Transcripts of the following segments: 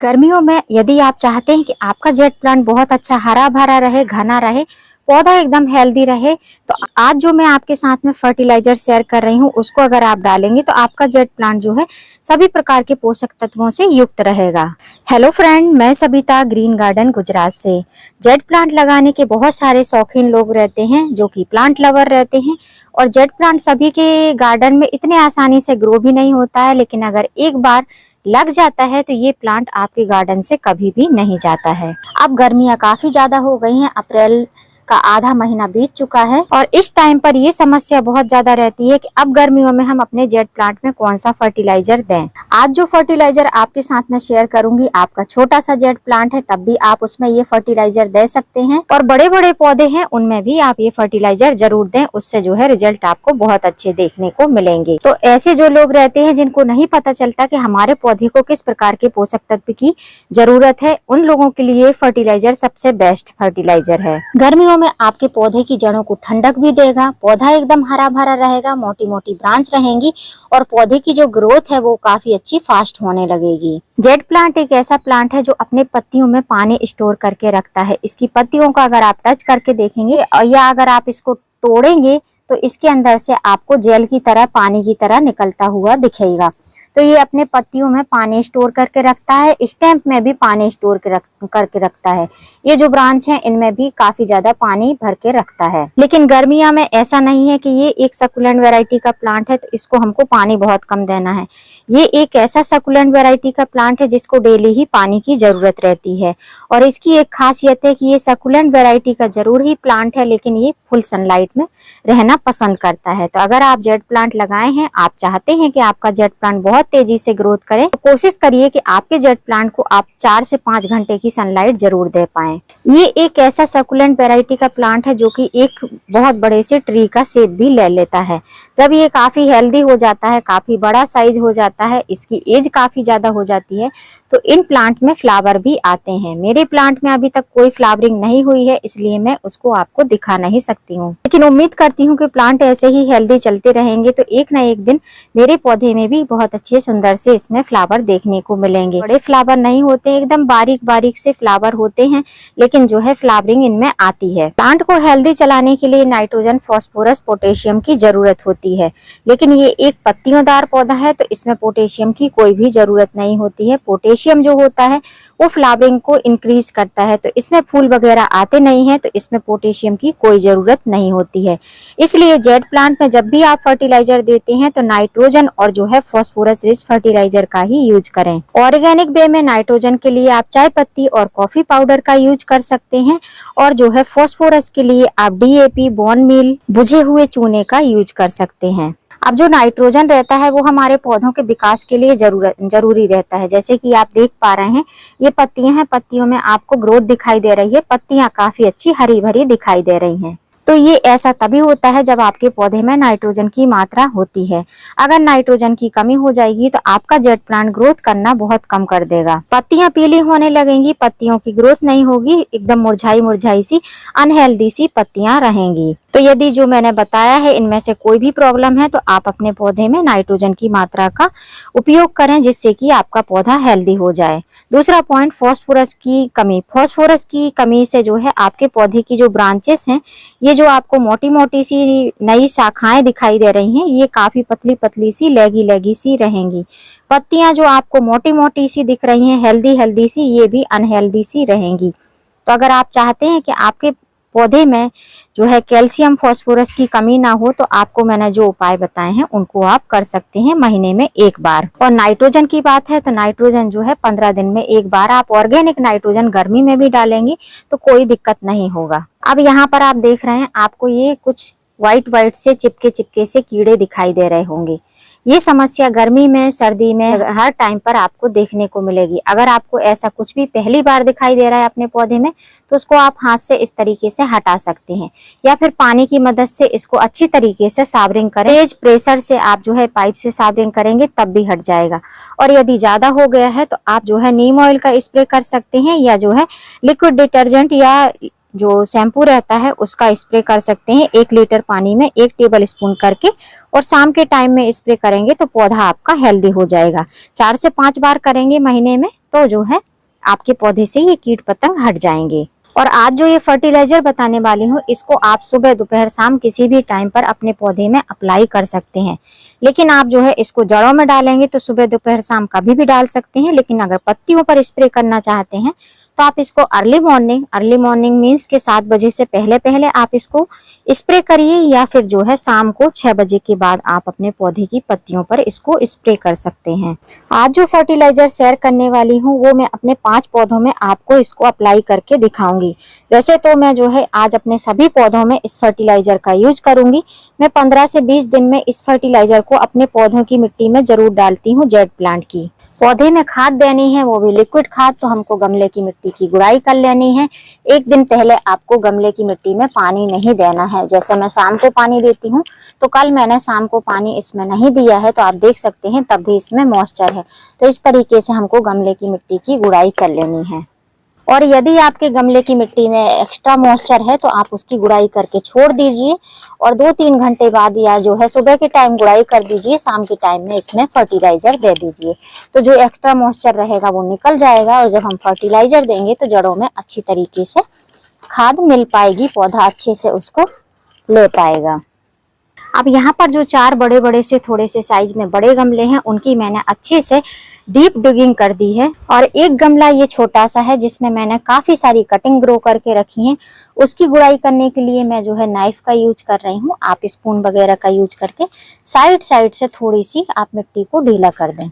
गर्मियों में यदि आप चाहते हैं कि आपका जेट प्लांट बहुत अच्छा हरा भरा रहे, घना रहे, पौधा एकदम हेल्दी रहे, तो आज जो मैं आपके साथ में फर्टिलाइजर शेयर कर रही हूँ उसको अगर आप डालेंगे तो आपका जेट प्लांट जो है सभी प्रकार के पोषक तत्वों से युक्त रहेगा। हेलो फ्रेंड, मैं सबिता ग्रीन गार्डन गुजरात से। जेट प्लांट लगाने के बहुत सारे शौकीन लोग रहते हैं जो कि प्लांट लवर रहते हैं, और जेट प्लांट सभी के गार्डन में इतने आसानी से ग्रो भी नहीं होता है, लेकिन अगर एक बार लग जाता है तो ये प्लांट आपके गार्डन से कभी भी नहीं जाता है। अब गर्मियां काफी ज्यादा हो गई हैं, अप्रैल का आधा महीना बीत चुका है और इस टाइम पर ये समस्या बहुत ज्यादा रहती है कि अब गर्मियों में हम अपने जेट प्लांट में कौन सा फर्टिलाइजर दें। आज जो फर्टिलाइजर आपके साथ में शेयर करूंगी, आपका छोटा सा जेट प्लांट है तब भी आप उसमें ये फर्टिलाइजर दे सकते हैं, और बड़े बड़े पौधे हैं उनमें भी आप ये फर्टिलाइजर जरूर दें, उससे जो है रिजल्ट आपको बहुत अच्छे देखने को मिलेंगे। तो ऐसे जो लोग रहते हैं जिनको नहीं पता चलता कि हमारे पौधे को किस प्रकार के पोषक तत्व की जरूरत है, उन लोगों के लिए फर्टिलाइजर सबसे बेस्ट फर्टिलाइजर है। गर्मियों में आपके पौधे की जड़ों को ठंडक भी देगा, पौधा एकदम हरा भरा रहेगा, मोटी मोटी ब्रांच रहेंगी और पौधे की जो ग्रोथ है वो काफी अच्छी फास्ट होने लगेगी। जेट प्लांट एक ऐसा प्लांट है जो अपने पत्तियों में पानी स्टोर करके रखता है। इसकी पत्तियों का अगर आप टच करके देखेंगे या अगर आप इसको तोड़ेंगे तो इसके अंदर से आपको जेल की तरह, पानी की तरह निकलता हुआ दिखेगा। तो ये अपने पत्तियों में पानी स्टोर करके रखता है, स्टेम में भी पानी स्टोर करके रखता है। ये जो ब्रांच है इनमें भी काफी ज्यादा पानी भर के रखता है। लेकिन गर्मियों में ऐसा नहीं है कि ये एक सकुलेंट वैरायटी का प्लांट है तो इसको हमको पानी बहुत कम देना है। ये एक ऐसा सकुलेंट वैरायटी का प्लांट है जिसको डेली ही पानी की जरूरत रहती है, और इसकी एक खासियत है कि ये सकुलेंट वैरायटी का जरूर ही प्लांट है, लेकिन ये फुल सनलाइट में रहना पसंद करता है। तो अगर आप जेट प्लांट लगाए हैं, आप चाहते हैं कि आपका जेट प्लांट बहुत तेजी से ग्रोथ करे, तो कोशिश करिए कि आपके जेट प्लांट को आप 4 से 5 घंटे की सनलाइट जरूर दे पाएं। ये एक ऐसा सकुलेंट वैरायटी का प्लांट है जो कि एक बहुत बड़े से ट्री का शेप भी ले लेता है। जब ये काफी हेल्दी हो जाता है, काफी बड़ा साइज हो जाता है, इसकी एज काफी ज्यादा हो जाती है, तो इन प्लांट में फ्लावर भी आते हैं। मेरे प्लांट में अभी तक कोई फ्लावरिंग नहीं हुई है, इसलिए मैं उसको आपको दिखा नहीं सकती हूँ, लेकिन उम्मीद करती हूँ कि प्लांट ऐसे ही हेल्दी चलते रहेंगे तो एक ना एक दिन मेरे पौधे में भी बहुत अच्छे सुंदर से इसमें फ्लावर देखने को मिलेंगे। बड़े फ्लावर नहीं होते, एकदम बारीक बारीक से फ्लावर होते हैं, लेकिन जो है फ्लावरिंग इनमें आती है। प्लांट को हेल्दी चलाने के लिए नाइट्रोजन, फास्फोरस, पोटेशियम की जरूरत होती है, लेकिन ये एक पत्तियोंदार पौधा है तो इसमें पोटेशियम की कोई भी जरूरत नहीं होती है। पोटेशियम जो होता है वो फ्लावरिंग को इंक्रीज करता है, तो इसमें फूल वगैरह आते नहीं है, तो इसमें पोटेशियम की कोई जरूरत नहीं होती है। इसलिए जेट प्लांट में जब भी आप फर्टिलाइजर देते हैं तो नाइट्रोजन और जो है फास्फोरस रिच फर्टिलाइजर का ही यूज करें। ऑर्गेनिक वे में नाइट्रोजन के लिए आप चाय पत्ती और कॉफी पाउडर का यूज कर सकते हैं, और जो है फास्फोरस के लिए आप डीएपी, बोन मील, बुझे हुए चूने का यूज कर सकते हैं। अब जो नाइट्रोजन रहता है वो हमारे पौधों के विकास के लिए जरूरी रहता है। जैसे कि आप देख पा रहे हैं, ये पत्तियां हैं, पत्तियों में आपको ग्रोथ दिखाई दे रही है, पत्तियां काफी अच्छी हरी भरी दिखाई दे रही हैं। तो ये ऐसा तभी होता है जब आपके पौधे में नाइट्रोजन की मात्रा होती है। अगर नाइट्रोजन की कमी हो जाएगी तो आपका जेट प्लांट ग्रोथ करना बहुत कम कर देगा। पत्तियां पीली होने लगेंगी, पत्तियों की ग्रोथ नहीं होगी, एकदम मुरझाई मुरझाई सी अनहेल्दी सी पत्तियां रहेंगी। तो यदि जो मैंने बताया है इनमें से कोई भी प्रॉब्लम है तो आप अपने पौधे में नाइट्रोजन की मात्रा का उपयोग करें, जिससे कि आपका पौधा हेल्दी हो जाए। दूसरा पॉइंट, फास्फोरस की कमी। फास्फोरस की कमी से जो है आपके पौधे की जो ब्रांचेस हैं, ये जो आपको मोटी मोटी सी नई शाखाएं दिखाई दे रही हैं, ये काफी पतली पतली सी, लेगी लेगी सी रहेंगी। पत्तियां जो आपको मोटी मोटी सी दिख रही हैं, हेल्दी हेल्दी सी, ये भी अनहेल्दी सी रहेंगी। तो अगर आप चाहते हैं कि आपके पौधे में जो है कैल्शियम, फास्फोरस की कमी ना हो, तो आपको मैंने जो उपाय बताए हैं उनको आप कर सकते हैं महीने में एक बार। और नाइट्रोजन की बात है तो नाइट्रोजन जो है 15 दिन में एक बार आप ऑर्गेनिक नाइट्रोजन गर्मी में भी डालेंगे तो कोई दिक्कत नहीं होगा। अब यहाँ पर आप देख रहे हैं, आपको ये कुछ व्हाइट व्हाइट से चिपके चिपके से कीड़े दिखाई दे रहे होंगे। ये समस्या गर्मी में, सर्दी में, हर टाइम पर आपको देखने को मिलेगी। अगर आपको ऐसा कुछ भी पहली बार दिखाई दे रहा है अपने पौधे में, तो उसको आप हाथ से इस तरीके से हटा सकते हैं, या फिर पानी की मदद से इसको अच्छी तरीके से साबरिंग करें। तेज प्रेशर से आप जो है पाइप से साबरिंग करेंगे तब भी हट जाएगा। और यदि ज्यादा हो गया है तो आप जो है नीम ऑयल का स्प्रे कर सकते हैं, या जो है लिक्विड डिटर्जेंट या जो शैम्पू रहता है उसका स्प्रे कर सकते हैं 1 लीटर पानी में 1 टेबल स्पून करके, और शाम के टाइम में स्प्रे करेंगे तो पौधा आपका हेल्दी हो जाएगा। 4 से 5 बार करेंगे महीने में तो जो है आपके पौधे से ये कीट पतंग हट जाएंगे। और आज जो ये फर्टिलाइजर बताने वाली हूँ इसको आप सुबह दोपहर शाम किसी भी टाइम पर अपने पौधे में अप्लाई कर सकते हैं। लेकिन आप जो है इसको जड़ों में डालेंगे तो सुबह दोपहर शाम कभी भी डाल सकते हैं, लेकिन अगर पत्तियों पर स्प्रे करना चाहते हैं तो आप इसको अर्ली मॉर्निंग मीन्स के 7 बजे से पहले पहले आप इसको स्प्रे करिए, या फिर जो है शाम को 6 बजे के बाद आप अपने पौधे की पत्तियों पर इसको स्प्रे कर सकते हैं। आज जो फर्टिलाइजर शेयर करने वाली हूँ वो मैं अपने 5 पौधों में आपको इसको अप्लाई करके दिखाऊंगी। वैसे तो मैं जो है आज अपने सभी पौधों में इस फर्टिलाइजर का यूज करूंगी। मैं 15 से 20 दिन में इस फर्टिलाइजर को अपने पौधों की मिट्टी में जरूर डालती हूँ जेड प्लांट की। पौधे में खाद देनी है वो भी लिक्विड खाद, तो हमको गमले की मिट्टी की गुड़ाई कर लेनी है। 1 दिन पहले आपको गमले की मिट्टी में पानी नहीं देना है। जैसे मैं शाम को पानी देती हूँ तो कल मैंने शाम को पानी इसमें नहीं दिया है, तो आप देख सकते हैं तब भी इसमें मॉइस्चर है। तो इस तरीके से हमको गमले की मिट्टी की गुड़ाई कर लेनी है। और यदि आपके गमले की मिट्टी में एक्स्ट्रा मॉइस्चर है तो आप उसकी गुड़ाई करके छोड़ दीजिए, और 2-3 घंटे बाद या जो है सुबह के टाइम गुड़ाई कर दीजिए, शाम के टाइम में इसमें फर्टिलाइजर दे दीजिए। तो जो एक्स्ट्रा मॉइस्चर रहेगा वो निकल जाएगा, और जब हम फर्टिलाइजर देंगे तो जड़ों में अच्छी तरीके से खाद मिल पाएगी, पौधा अच्छे से उसको ले पाएगा। अब यहाँ पर जो 4 बड़े बड़े से थोड़े से साइज में बड़े गमले हैं उनकी मैंने अच्छे से डीप डिगिंग कर दी है, और एक गमला ये छोटा सा है जिसमें मैंने काफी सारी कटिंग ग्रो करके रखी है। उसकी गुड़ाई करने के लिए मैं जो है नाइफ का यूज कर रही हूँ। आप स्पून वगैरह का यूज करके साइड से थोड़ी सी आप मिट्टी को ढीला कर दें,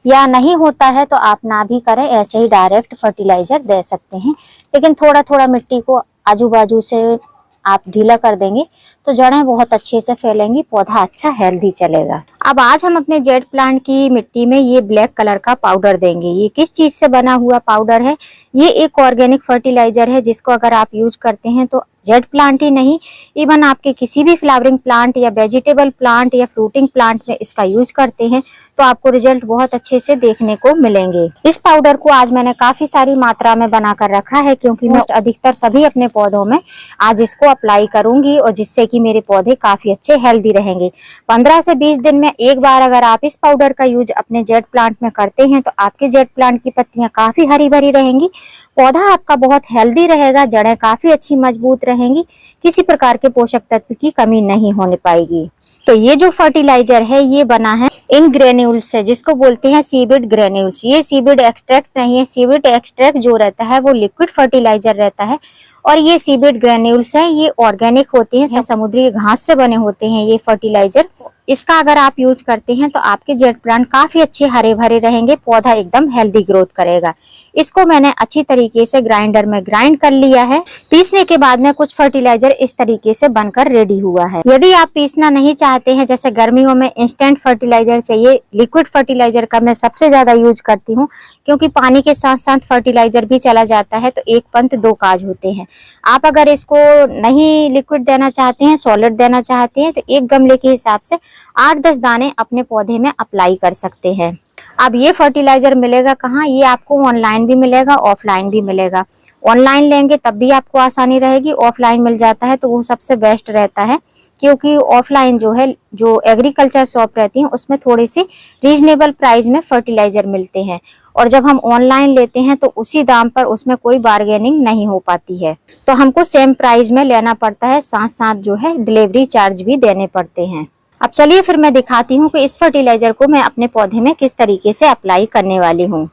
या नहीं होता है तो आप ना भी करें, ऐसे ही डायरेक्ट फर्टिलाइजर दे सकते हैं। लेकिन थोड़ा थोड़ा मिट्टी को आजू बाजू से आप ढीला कर देंगे तो जड़ें बहुत अच्छे से फैलेंगी, पौधा अच्छा हेल्दी चलेगा। अब आज हम अपने जेड प्लांट की मिट्टी में ये ब्लैक कलर का पाउडर देंगे। ये किस चीज से बना हुआ पाउडर है? ये एक ऑर्गेनिक फर्टिलाइजर है जिसको अगर आप यूज करते हैं तो जेड प्लांट ही नहीं, इवन आपके किसी भी फ्लावरिंग प्लांट या वेजिटेबल प्लांट या फ्रूटिंग प्लांट में इसका यूज करते हैं तो आपको रिजल्ट बहुत अच्छे से देखने को मिलेंगे। इस पाउडर को आज मैंने काफी सारी मात्रा में बनाकर रखा है, क्योंकि मैं अधिकतर सभी अपने पौधों में आज इसको अप्लाई करूंगी, और जिससे कि मेरे पौधे काफी अच्छे हेल्दी रहेंगे। 15 से 20 दिन में एक बार अगर आप इस पाउडर का यूज अपने जेड प्लांट में करते हैं तो आपके जेड प्लांट की पत्तियां काफी हरी भरी रहेंगी, पौधा आपका बहुत हेल्दी रहेगा, जड़ें काफी अच्छी मजबूत रहेंगी, किसी प्रकार के पोषक तत्व की कमी नहीं होने पाएगी। तो ये जो फर्टिलाइजर है ये बना है इन ग्रेन्यूल्स से, जिसको बोलते हैं सीविड ग्रेन्यूल्स। ये सीविड एक्सट्रैक्ट नहीं है, सीविड एक्सट्रैक्ट जो रहता है वो लिक्विड फर्टिलाइजर रहता है, और ये सीविड ग्रेन्यूल्स हैं, ये ऑर्गेनिक होते हैं, समुद्री घास से बने होते हैं ये फर्टिलाइजर। इसका अगर आप यूज करते हैं तो आपके जेड प्लांट काफी अच्छे हरे भरे रहेंगे, पौधा एकदम हेल्दी ग्रोथ करेगा। इसको मैंने अच्छी तरीके से ग्राइंडर में ग्राइंड कर लिया है। पीसने के बाद में कुछ फर्टिलाइजर इस तरीके से बनकर रेडी हुआ है। यदि आप पीसना नहीं चाहते हैं, जैसे गर्मियों में इंस्टेंट फर्टिलाइजर चाहिए, लिक्विड फर्टिलाइजर का मैं सबसे ज्यादा यूज करती हूँ, क्योंकि पानी के साथ साथ फर्टिलाइजर भी चला जाता है, तो एक पंथ दो काज होते हैं। आप अगर इसको नहीं लिक्विड देना चाहते हैं, सॉलिड देना चाहते हैं, तो एक गमले के हिसाब से 8-10 दाने अपने पौधे में अप्लाई कर सकते हैं। अब ये फर्टिलाइजर मिलेगा कहाँ? ये आपको ऑनलाइन भी मिलेगा, ऑफलाइन भी मिलेगा। ऑनलाइन लेंगे तब भी आपको आसानी रहेगी, ऑफलाइन मिल जाता है तो वो सबसे बेस्ट रहता है, क्योंकि ऑफलाइन जो है, जो एग्रीकल्चर शॉप रहती है उसमें थोड़ी सी रीजनेबल प्राइस में फर्टिलाइजर मिलते हैं, और जब हम ऑनलाइन लेते हैं तो उसी दाम पर उसमें कोई बार्गेनिंग नहीं हो पाती है, तो हमको सेम प्राइस में लेना पड़ता है, साथ साथ जो है डिलीवरी चार्ज भी देने पड़ते हैं। अब चलिए फिर मैं दिखाती हूँ कि इस फर्टिलाइजर को मैं अपने पौधे में किस तरीके से अप्लाई करने वाली हूँ।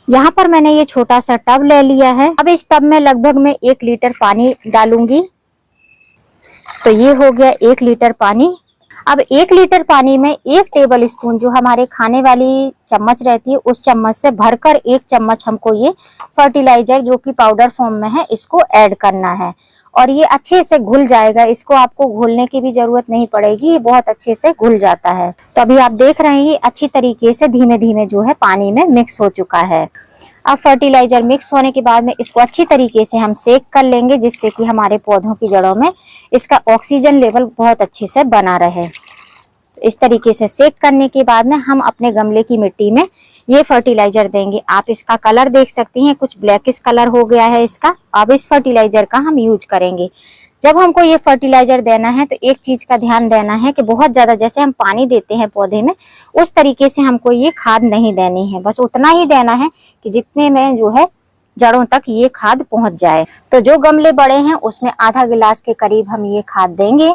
यहाँ पर मैंने ये छोटा सा टब ले लिया है। अब इस टब में लगभग मैं 1 लीटर पानी डालूंगी। तो ये हो गया 1 लीटर पानी। अब 1 लीटर पानी में 1 टेबल स्पून जो हमारे खाने वाली चम्मच रहती है उस चम्मच से भरकर 1 चम्मच हमको ये फर्टिलाइजर जो कि पाउडर फॉर्म में है इसको ऐड करना है, और ये अच्छे से घुल जाएगा। इसको आपको घोलने की भी जरूरत नहीं पड़ेगी, ये बहुत अच्छे से घुल जाता है। तो अभी आप देख रहे हैं अच्छी तरीके से धीमे धीमे जो है पानी में मिक्स हो चुका है। अब फर्टिलाइजर मिक्स होने के बाद में इसको अच्छी तरीके से हम सेक कर लेंगे, जिससे कि हमारे पौधों की जड़ों में इसका ऑक्सीजन लेवल बहुत अच्छे से बना रहे। इस तरीके से सेक करने के बाद में हम अपने गमले की मिट्टी में ये फर्टिलाइजर देंगे। आप इसका कलर देख सकते हैं, कुछ ब्लैकिश कलर हो गया है इसका। अब इस फर्टिलाइजर का हम यूज करेंगे। जब हमको ये फर्टिलाइजर देना है तो एक चीज का ध्यान देना है कि बहुत ज्यादा जैसे हम पानी देते हैं पौधे में, उस तरीके से हमको ये खाद नहीं देनी है। बस उतना ही देना है कि जितने में जो है जड़ों तक ये खाद पहुंच जाए। तो जो गमले बड़े हैं उसमें आधा गिलास के करीब हम ये खाद देंगे,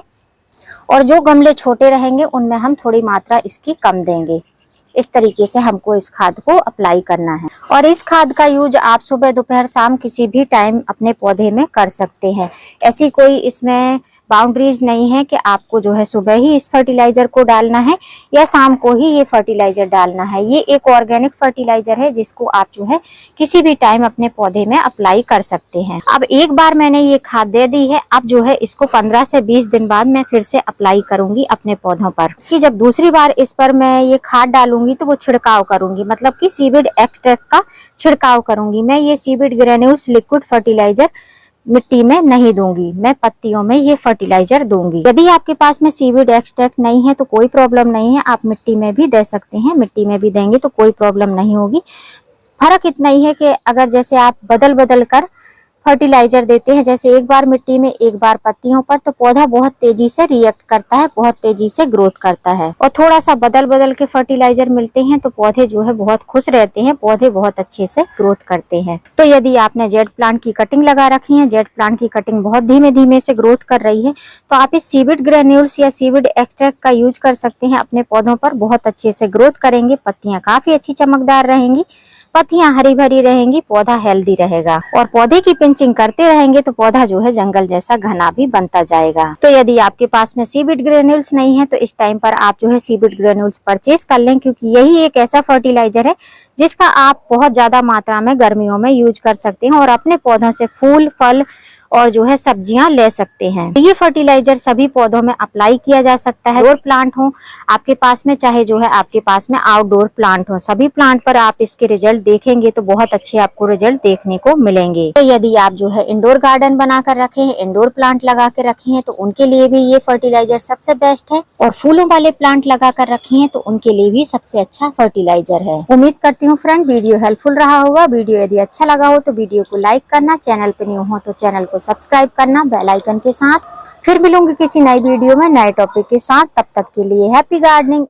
और जो गमले छोटे रहेंगे उनमें हम थोड़ी मात्रा इसकी कम देंगे। इस तरीके से हमको इस खाद को अप्लाई करना है। और इस खाद का यूज आप सुबह दोपहर शाम किसी भी टाइम अपने पौधे में कर सकते हैं। ऐसी कोई इसमें बाउंड्रीज नहीं है कि आपको जो है सुबह ही इस फर्टिलाइजर को डालना है या शाम को ही ये फर्टिलाइजर डालना है। ये एक ऑर्गेनिक फर्टिलाइजर है जिसको आप जो है किसी भी टाइम अपने पौधे में अप्लाई कर सकते हैं। अब एक बार मैंने ये खाद दे दी है, अब जो है इसको 15 से 20 दिन बाद मैं फिर से अप्लाई करूंगी अपने पौधों पर। कि जब दूसरी बार इस पर मैं ये खाद डालूंगी तो वो छिड़काव करूंगी, मतलब कि सीविड एक्सट्रैक्ट का छिड़काव करूंगी। मैं ये सीविड ग्रेन्यूल्स लिक्विड फर्टिलाइजर मिट्टी में नहीं दूंगी, मैं पत्तियों में ये फर्टिलाइजर दूंगी। यदि आपके पास में सीविड एक्सट्रैक्ट नहीं है तो कोई प्रॉब्लम नहीं है, आप मिट्टी में भी दे सकते हैं। मिट्टी में भी देंगे तो कोई प्रॉब्लम नहीं होगी। फर्क इतना ही है कि अगर जैसे आप बदल बदल कर फर्टिलाइजर देते हैं, जैसे एक बार मिट्टी में एक बार पत्तियों पर, तो पौधा बहुत तेजी से रिएक्ट करता है, बहुत तेजी से ग्रोथ करता है। और थोड़ा सा बदल बदल के फर्टिलाइजर मिलते हैं तो पौधे जो है बहुत खुश रहते हैं, पौधे बहुत अच्छे से ग्रोथ करते हैं। तो यदि आपने जेड प्लांट की कटिंग लगा रखी है, जेड प्लांट की कटिंग बहुत धीमे धीमे से ग्रोथ कर रही है, तो आप इस सीविड ग्रेन्यूल्स या सीविड एक्सट्रैक्ट का यूज कर सकते हैं अपने पौधों पर। बहुत अच्छे से ग्रोथ करेंगे, पत्तियां काफी अच्छी चमकदार रहेंगी, पत्तियां हरी भरी रहेंगी, पौधा हेल्दी रहेगा। और पौधे की पिंचिंग करते रहेंगे तो पौधा जो है जंगल जैसा घना भी बनता जाएगा। तो यदि आपके पास में सीविड ग्रेन्यूल्स नहीं है तो इस टाइम पर आप जो है सीविड ग्रेन्यूल्स परचेज कर लें, क्योंकि यही एक ऐसा फर्टिलाइजर है जिसका आप बहुत ज्यादा मात्रा में गर्मियों में यूज कर सकते हैं और अपने पौधों से फूल फल और जो है सब्जियां ले सकते हैं। ये फर्टिलाइजर सभी पौधों में अप्लाई किया जा सकता है, इंडोर प्लांट हो आपके पास में, चाहे जो है आपके पास में आउटडोर प्लांट हो, सभी प्लांट पर आप इसके रिजल्ट देखेंगे तो बहुत अच्छे आपको रिजल्ट देखने को मिलेंगे। तो यदि आप जो है इंडोर गार्डन बनाकर रखे हैं, इंडोर प्लांट लगा के रखे हैं, तो उनके लिए भी ये फर्टिलाइजर सबसे बेस्ट है। और फूलों वाले प्लांट लगा कर रखे हैं तो उनके लिए भी सबसे अच्छा फर्टिलाइजर है। उम्मीद करती हूँ फ्रेंड वीडियो हेल्पफुल रहा होगा। वीडियो यदि अच्छा लगा हो तो वीडियो को लाइक करना, चैनल पे न्यू हो तो चैनल को सब्सक्राइब करना बेल आइकन के साथ। फिर मिलूंगी किसी नई वीडियो में नए टॉपिक के साथ। तब तक के लिए हैप्पी गार्डनिंग।